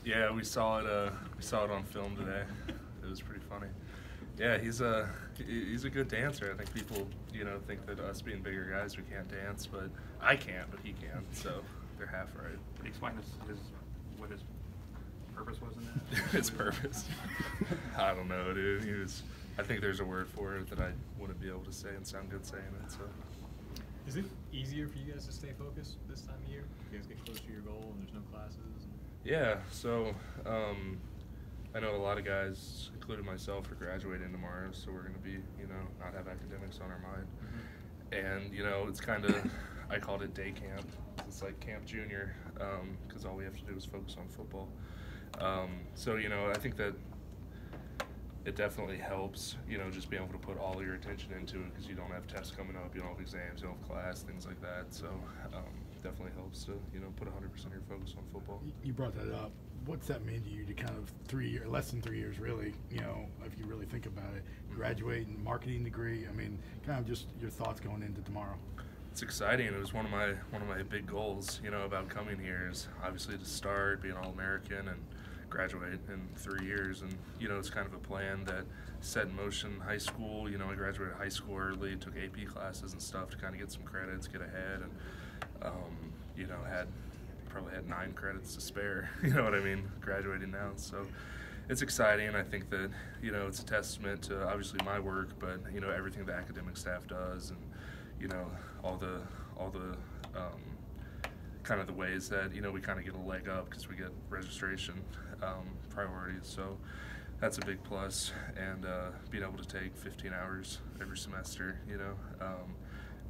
Yeah, we saw it. We saw it on film today. It was pretty funny. Yeah, he's a good dancer. I think people, think that us being bigger guys we can't dance, but I can't, but he can. So they're half right. Can you explain what his purpose was in that? His purpose. I don't know, dude. I think there's a word for it that I wouldn't be able to say and sound good saying it. So. Is it easier for you guys to stay focused this time of year? You guys get close to your goal and there's no classes? Yeah, so I know a lot of guys, including myself, are graduating tomorrow, so we're going to be, not have academics on our mind. And, it's kind of, I called it day camp. It's like Camp Junior, because all we have to do is focus on football. So, I think that it definitely helps, just being able to put all your attention into it because you don't have tests coming up, you don't have exams, you don't have class, things like that. So definitely helps to, put 100% of your focus on football. You brought that up. What's that mean to you to kind of less than 3 years really, if you really think about it, graduate and marketing degree? I mean, kind of just your thoughts going into tomorrow. It's exciting. It was one of my big goals, about coming here is obviously to start, be an All-American and graduate in 3 years. And, it's kind of a plan that set in motion in high school. I graduated high school early, took AP classes and stuff to kind of get some credits, get ahead, and, probably had 9 credits to spare, graduating now. So it's exciting. I think that, it's a testament to obviously my work, but, everything the academic staff does and, all the kind of the ways that, we kind of get a leg up because we get registration priorities. So that's a big plus. And being able to take 15 hours every semester,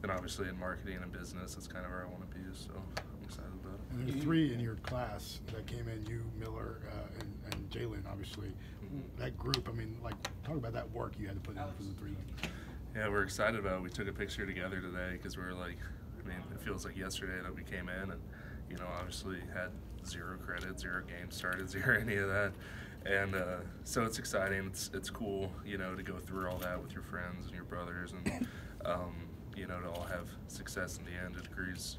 then obviously in marketing and business, that's kind of where I want to be. So I'm excited about it. And there's 3 in your class that came in, you, Miller, and Jalen, obviously. That group, talk about that work you had to put in for the 3 of them. Yeah, we're excited about it. We took a picture together today because we were like, it feels like yesterday that we came in and, obviously had 0 credit, 0 games started, 0 any of that. And so it's exciting. It's cool, to go through all that with your friends and your brothers and, to all have success in the end. A degree's,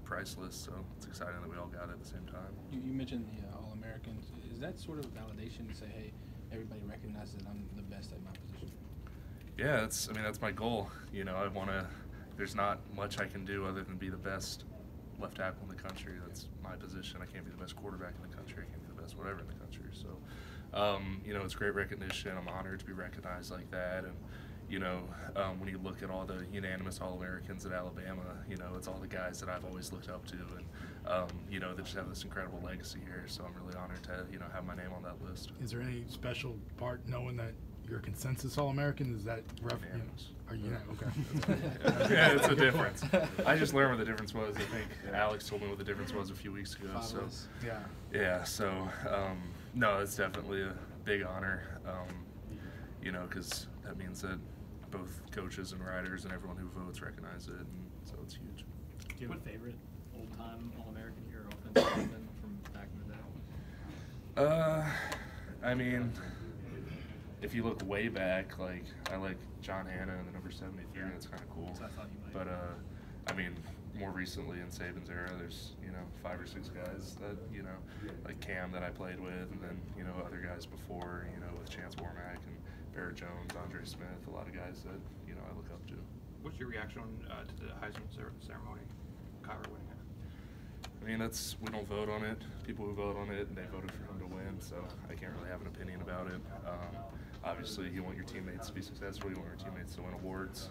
priceless, so it's exciting that we all got it at the same time. You mentioned the All-Americans. Is that sort of validation to say, hey, everybody recognizes that I'm the best at my position? Yeah, that's my goal. There's not much I can do other than be the best left tackle in the country. That's my position. I can't be the best quarterback in the country. I can't be the best whatever in the country. So, it's great recognition. I'm honored to be recognized like that. And, when you look at all the unanimous All-Americans at Alabama, it's all the guys that I've always looked up to. And, they just have this incredible legacy here. So I'm really honored to, have my name on that list. Is there any special part knowing that you're a consensus All-American? Is that rough? Unanimous. Are you okay? Yeah, it's a difference. I just learned what the difference was. I think Alex told me what the difference was a few weeks ago. So yeah. So no, it's definitely a big honor. Because that means that both coaches and writers and everyone who votes recognize it, and so it's huge. Do you have a favorite old-time All-American here, offensive lineman from back in the day? If you look way back, I like John Hanna and the number 73. That's kind of cool. So I thought you might. But more recently in Saban's era, there's 5 or 6 guys that like Cam that I played with, and then other guys before, with Chance Warmack and Barrett Jones, Andre Smith, a lot of guys that I look up to. What's your reaction to the Heisman ceremony, Kyra winning it? We don't vote on it. People who vote on it, they voted for him to win, so I can't really have an opinion about it. Obviously, you want your teammates to be successful. You want your teammates to win awards.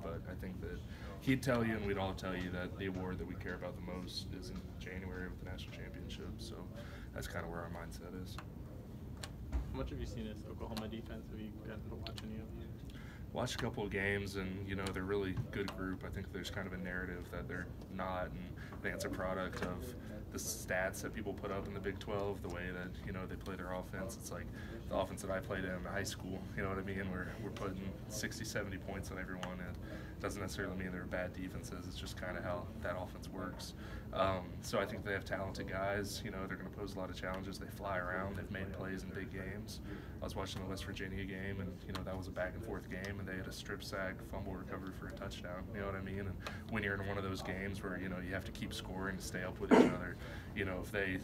But I think that he'd tell you, and we'd all tell you, that the award that we care about the most is in January with the national championship. So that's kind of where our mindset is. How much have you seen this Oklahoma defense? Have you gotten to watch any of them? Watched a couple of games, and they're a really good group. I think there's kind of a narrative that they're not, and I think it's a product of the stats that people put up in the Big 12, the way that they play their offense. It's like the offense that I played in high school. You know what I mean? We're putting 60, 70 points on everyone, and it doesn't necessarily mean they're bad defenses. It's just kind of how that offense works. So I think they have talented guys. They're going to pose a lot of challenges. They fly around. They've made plays in big games. I was watching the West Virginia game, and that was a back and forth game, and they had a strip sack, fumble recovery for a touchdown. You know what I mean? And when you're in one of those games where you have to keep scoring to stay up with each other, if they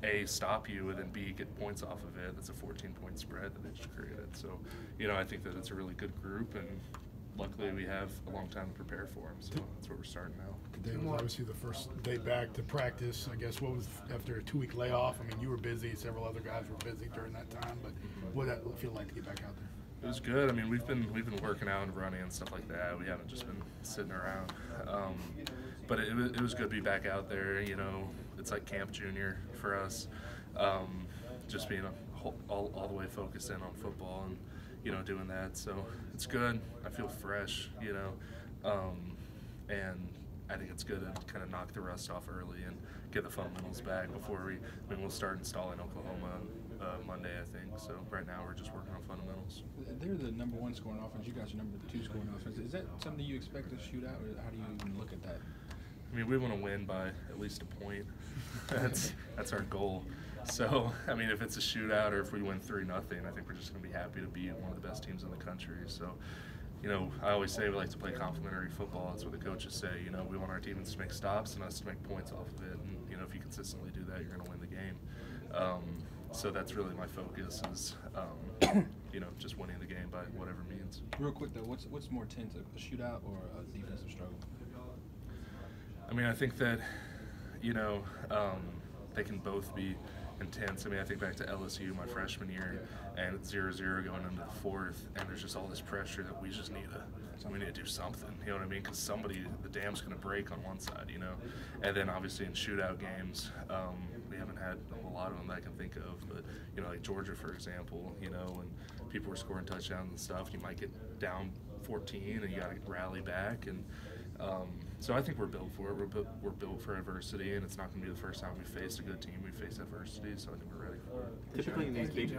A, stop you, and then B, get points off of it. That's a 14-point spread that they just created. So, you know, I think that it's a really good group, and luckily we have a long time to prepare for them. So that's what we're starting now. Today was obviously the first day back to practice. I guess what was after a 2-week layoff? I mean, you were busy. Several other guys were busy during that time. But what did that feel like to get back out there? It was good. I mean, we've been working out and running and stuff like that. We haven't just been sitting around. But it was good to be back out there. You know, it's like Camp Junior for us. Just being all the way focused in on football and, you know, doing that. So it's good. I feel fresh, you know, and I think it's good to kind of knock the rust off early and get the fundamentals back before we'll start installing Oklahoma Monday, I think. So right now we're just working on fundamentals. They're the number 1 scoring offense. You guys are number 2 scoring offense. Is that something you expect to shoot out, or how do you even look at that? I mean, we want to win by at least a point. That's our goal. So, I mean, if it's a shootout or if we win 3-0, I think we're just going to be happy to beat one of the best teams in the country. So, you know, I always say we like to play complementary football. That's what the coaches say. You know, we want our teams to make stops and us to make points off of it. And, you know, if you consistently do that, you're going to win the game. So that's really my focus is, you know, just winning the game by whatever means. Real quick, though, what's more tense, a shootout or a defensive struggle? I mean, I think that, you know, they can both be intense. I mean, I think back to LSU my freshman year, and it's 0-0 going into the 4th, and there's just all this pressure that we just need to do something. You know what I mean? Because the dam's going to break on one side, you know. And then obviously in shootout games, we haven't had a whole lot of them that I can think of, but you know, like Georgia, for example, you know, when people were scoring touchdowns and stuff, you might get down 14 and you got to rally back. And so I think we're built for it. We're built for adversity, and it's not going to be the first time we faced a good team. We faced adversity, so I think we're ready for it. Typically in these big